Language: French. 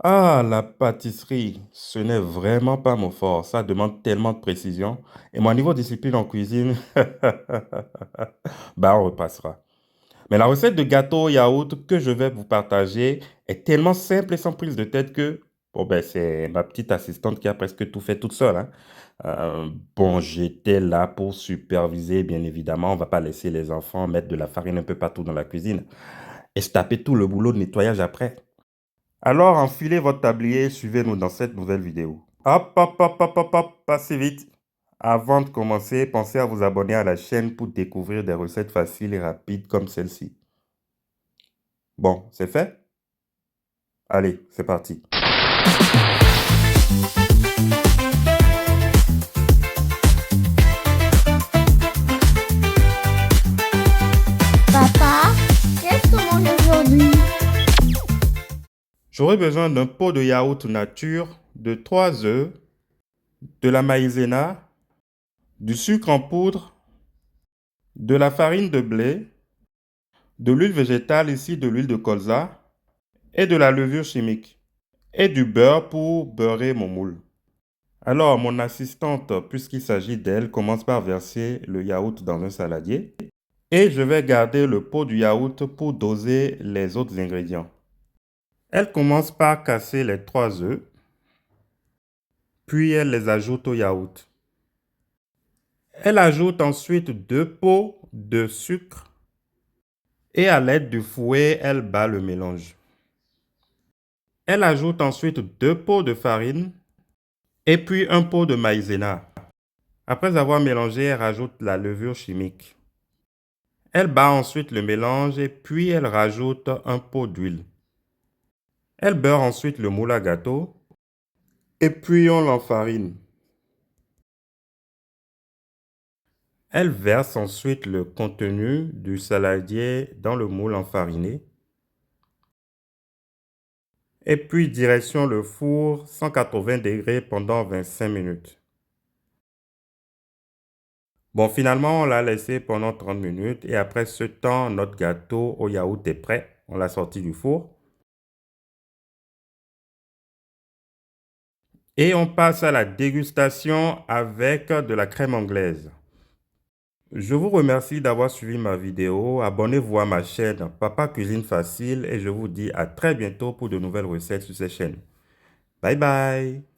Ah, la pâtisserie, ce n'est vraiment pas mon fort. Ça demande tellement de précision. Et mon niveau de discipline en cuisine, bah, on repassera. Mais la recette de gâteau au yaourt que je vais vous partager est tellement simple et sans prise de tête que, bon, ben, c'est ma petite assistante qui a presque tout fait toute seule, hein. Bon, j'étais là pour superviser, bien évidemment. On va pas laisser les enfants mettre de la farine un peu partout dans la cuisine et se taper tout le boulot de nettoyage après. Alors, enfilez votre tablier et suivez-nous dans cette nouvelle vidéo. Hop, hop, hop, hop, hop, hop, passez vite. Avant de commencer, pensez à vous abonner à la chaîne pour découvrir des recettes faciles et rapides comme celle-ci. Bon, c'est fait? Allez, c'est parti. Papa, qu'est-ce qu'on mange aujourd'hui? J'aurai besoin d'un pot de yaourt nature, de 3 œufs, de la maïzena, du sucre en poudre, de la farine de blé, de l'huile végétale, ici de l'huile de colza, et de la levure chimique, et du beurre pour beurrer mon moule. Alors, mon assistante, puisqu'il s'agit d'elle, commence par verser le yaourt dans un saladier, et je vais garder le pot du yaourt pour doser les autres ingrédients. Elle commence par casser les 3 œufs, puis elle les ajoute au yaourt. Elle ajoute ensuite 2 pots de sucre et à l'aide du fouet, elle bat le mélange. Elle ajoute ensuite 2 pots de farine et puis un pot de maïzena. Après avoir mélangé, elle rajoute la levure chimique. Elle bat ensuite le mélange et puis elle rajoute un pot d'huile. Elle beurre ensuite le moule à gâteau et puis on l'enfarine. Elle verse ensuite le contenu du saladier dans le moule enfariné. Et puis direction le four 180 degrés pendant 25 minutes. Bon, finalement, on l'a laissé pendant 30 minutes et après ce temps, notre gâteau au yaourt est prêt. On l'a sorti du four. Et on passe à la dégustation avec de la crème anglaise. Je vous remercie d'avoir suivi ma vidéo. Abonnez-vous à ma chaîne Papa Cuisine Facile et je vous dis à très bientôt pour de nouvelles recettes sur cette chaîne. Bye bye!